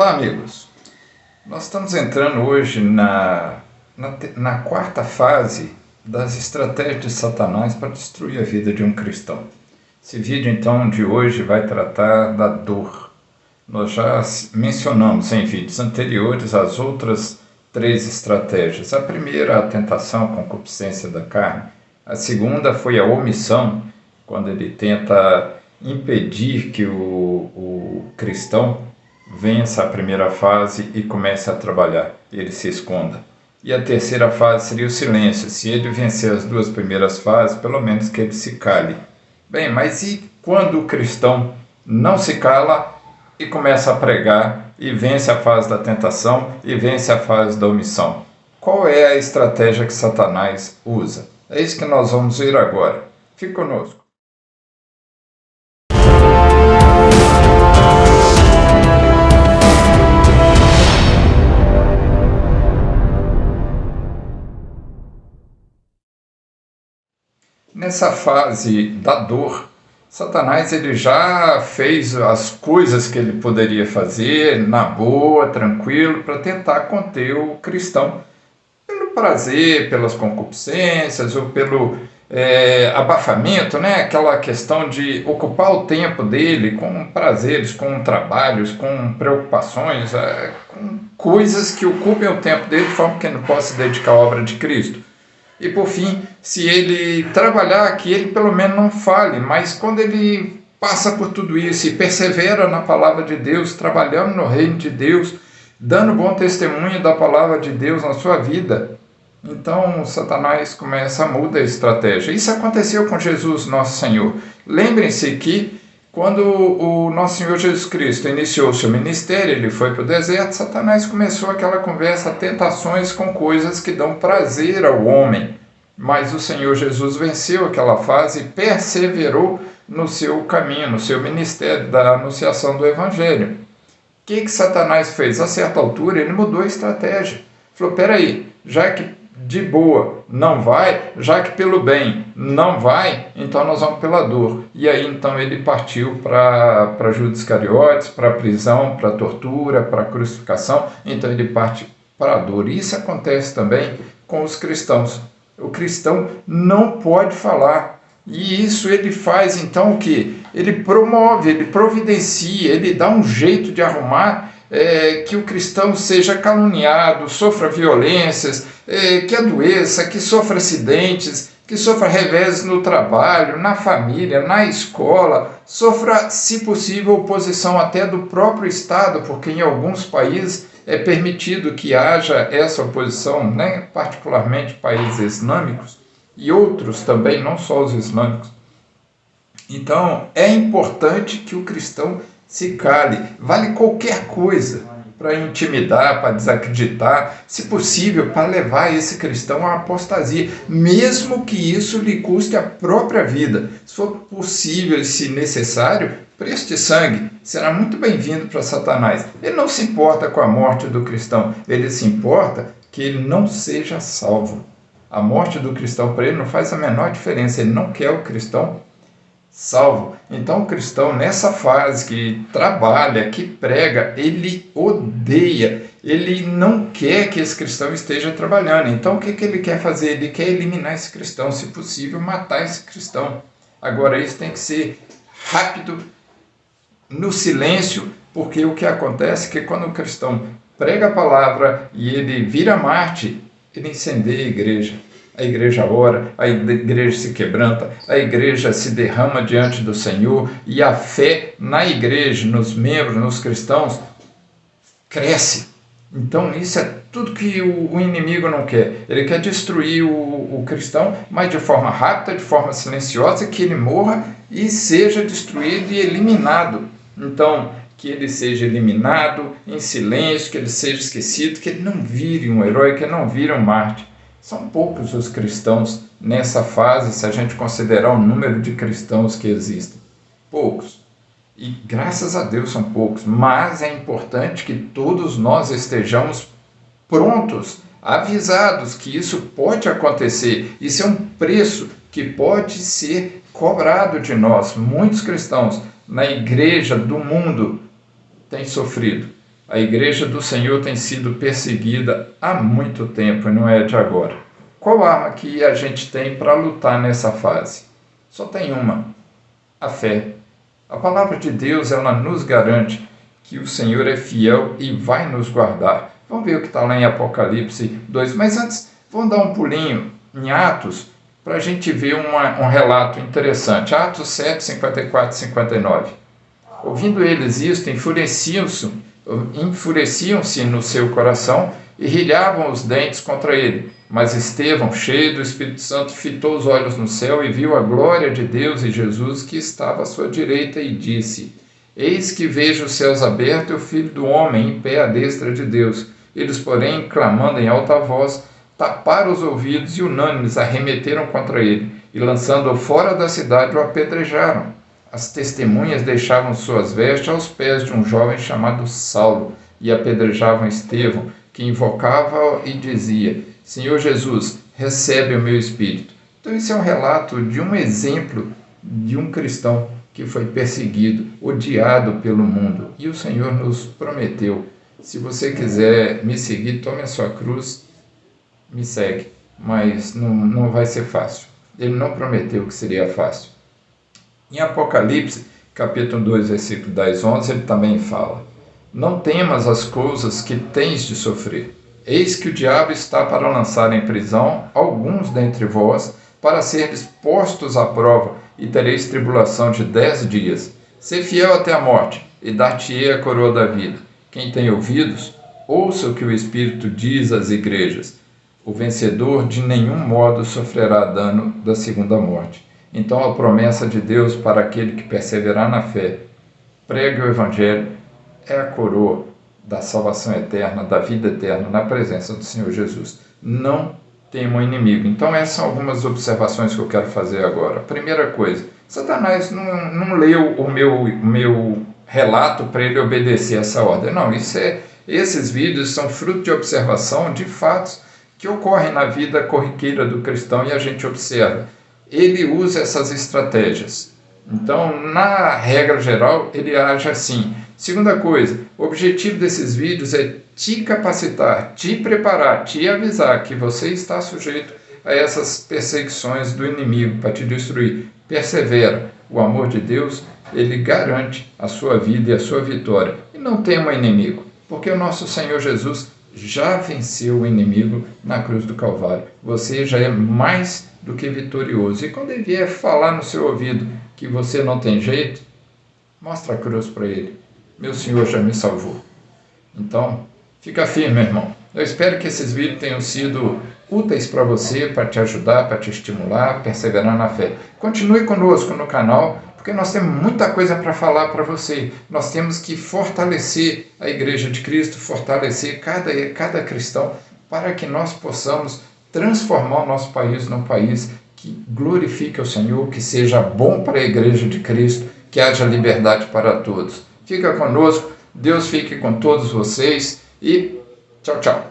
Olá, amigos. Nós estamos entrando hoje na quarta fase das estratégias de Satanás para destruir a vida de um cristão. Esse vídeo, então, de hoje vai tratar da dor. Nós já mencionamos em vídeos anteriores as outras três estratégias. A primeira, a tentação, a concupiscência da carne. A segunda foi a omissão, quando ele tenta impedir que o cristão vença a primeira fase e comece a trabalhar, ele se esconda. E a terceira fase seria o silêncio. Se ele vencer as duas primeiras fases, pelo menos que ele se cale. Bem, mas e quando o cristão não se cala e começa a pregar e vence a fase da tentação e vence a fase da omissão? Qual é a estratégia que Satanás usa? É isso que nós vamos ver agora. Fique conosco. Nessa fase da dor, Satanás ele já fez as coisas que ele poderia fazer na boa, tranquilo, para tentar conter o cristão. Pelo prazer, pelas concupiscências ou pelo abafamento, né? Aquela questão de ocupar o tempo dele com prazeres, com trabalhos, com preocupações, com coisas que ocupem o tempo dele de forma que ele não possa se dedicar à obra de Cristo. E por fim, se ele trabalhar, que ele pelo menos não fale, mas quando ele passa por tudo isso e persevera na palavra de Deus, trabalhando no reino de Deus, dando bom testemunho da palavra de Deus na sua vida, então Satanás começa a mudar a estratégia. Isso aconteceu com Jesus, nosso Senhor. Lembrem-se que quando o nosso Senhor Jesus Cristo iniciou seu ministério, ele foi para o deserto, Satanás começou aquela conversa, tentações com coisas que dão prazer ao homem. Mas o Senhor Jesus venceu aquela fase e perseverou no seu caminho, no seu ministério da anunciação do Evangelho. O que Satanás fez? A certa altura ele mudou a estratégia. Falou, peraí, já que de boa não vai, já que pelo bem não vai, então nós vamos pela dor. E aí então ele partiu para Judas Iscariotes, para a prisão, para a tortura, para a crucificação, então ele parte para a dor. E isso acontece também com os cristãos. O cristão não pode falar. E isso ele faz então o quê? Ele promove, ele providencia, ele dá um jeito de arrumar que o cristão seja caluniado, sofra violências, que adoeça, que sofra acidentes, que sofra reveses no trabalho, na família, na escola, sofra, se possível, oposição até do próprio Estado, porque em alguns países é permitido que haja essa oposição, né? Particularmente países islâmicos e outros também, não só os islâmicos. Então, é importante que o cristão se cale, vale qualquer coisa para intimidar, para desacreditar, se possível, para levar esse cristão à apostasia, mesmo que isso lhe custe a própria vida. Se for possível e se necessário, preste sangue, será muito bem-vindo para Satanás. Ele não se importa com a morte do cristão, ele se importa que ele não seja salvo. A morte do cristão para ele não faz a menor diferença, ele não quer o cristão salvo. Então o cristão nessa fase que trabalha, que prega, ele odeia, ele não quer que esse cristão esteja trabalhando. Então o que ele quer fazer? Ele quer eliminar esse cristão, se possível matar esse cristão. Agora isso tem que ser rápido, no silêncio, porque o que acontece é que quando o cristão prega a palavra e ele vira Marte, ele incendeia a igreja ora, a igreja se quebranta, a igreja se derrama diante do Senhor e a fé na igreja, nos membros, nos cristãos, cresce. Então isso é tudo que o inimigo não quer. Ele quer destruir o cristão, mas de forma rápida, de forma silenciosa, que ele morra e seja destruído e eliminado. Então, que ele seja eliminado em silêncio, que ele seja esquecido, que ele não vire um herói, que ele não vire um mártir. São poucos os cristãos nessa fase, se a gente considerar o número de cristãos que existem. Poucos. E graças a Deus são poucos, mas é importante que todos nós estejamos prontos, avisados que isso pode acontecer. Isso é um preço que pode ser cobrado de nós. Muitos cristãos na igreja do mundo têm sofrido. A igreja do Senhor tem sido perseguida há muito tempo e não é de agora. Qual arma que a gente tem para lutar nessa fase? Só tem uma: a fé. A palavra de Deus, ela nos garante que o Senhor é fiel e vai nos guardar. Vamos ver o que está lá em Apocalipse 2. Mas antes, vamos dar um pulinho em Atos para a gente ver um relato interessante. Atos 7, 54 e 59. Ouvindo eles isto, enfureciam-se no seu coração e rilhavam os dentes contra ele. Mas Estevão, cheio do Espírito Santo, fitou os olhos no céu e viu a glória de Deus e Jesus que estava à sua direita e disse: Eis que vejo os céus abertos e o Filho do Homem em pé à destra de Deus. Eles, porém, clamando em alta voz, taparam os ouvidos e unânimes arremeteram contra ele e, lançando-o fora da cidade, o apedrejaram. As testemunhas deixavam suas vestes aos pés de um jovem chamado Saulo e apedrejavam Estevão, que invocava e dizia: Senhor Jesus, recebe o meu espírito. Então esse é um relato de um exemplo de um cristão que foi perseguido, odiado pelo mundo. E o Senhor nos prometeu: se você quiser me seguir, tome a sua cruz, me segue. Mas não vai ser fácil. Ele não prometeu que seria fácil. Em Apocalipse, capítulo 2, versículo 10, 11, ele também fala: Não temas as coisas que tens de sofrer. Eis que o diabo está para lançar em prisão alguns dentre vós, para seres postos à prova, e tereis tribulação de 10 dias. Sê fiel até a morte, e dar-te-ei a coroa da vida. Quem tem ouvidos, ouça o que o Espírito diz às igrejas. O vencedor de nenhum modo sofrerá dano da segunda morte. Então a promessa de Deus para aquele que perseverar na fé, pregue o Evangelho, é a coroa da salvação eterna, da vida eterna, na presença do Senhor Jesus. Não tema o inimigo. Então essas são algumas observações que eu quero fazer agora. Primeira coisa: Satanás não leu o meu relato para ele obedecer essa ordem. Não, esses vídeos são fruto de observação de fatos que ocorrem na vida corriqueira do cristão e a gente observa. Ele usa essas estratégias. Então, na regra geral, ele age assim. Segunda coisa: o objetivo desses vídeos é te capacitar, te preparar, te avisar que você está sujeito a essas perseguições do inimigo para te destruir. Persevera. O amor de Deus, ele garante a sua vida e a sua vitória. E não tema o inimigo, porque o nosso Senhor Jesus já venceu o inimigo na cruz do Calvário. Você já é mais do que vitorioso. E quando ele vier falar no seu ouvido que você não tem jeito, mostra a cruz para ele. Meu Senhor já me salvou. Então, fica firme, meu irmão. Eu espero que esses vídeos tenham sido úteis para você, para te ajudar, para te estimular a perseverar na fé. Continue conosco no canal, porque nós temos muita coisa para falar para você. Nós temos que fortalecer a Igreja de Cristo, fortalecer cada cristão, para que nós possamos transformar o nosso país num país que glorifique o Senhor, que seja bom para a Igreja de Cristo, que haja liberdade para todos. Fica conosco, Deus fique com todos vocês e tchau, tchau.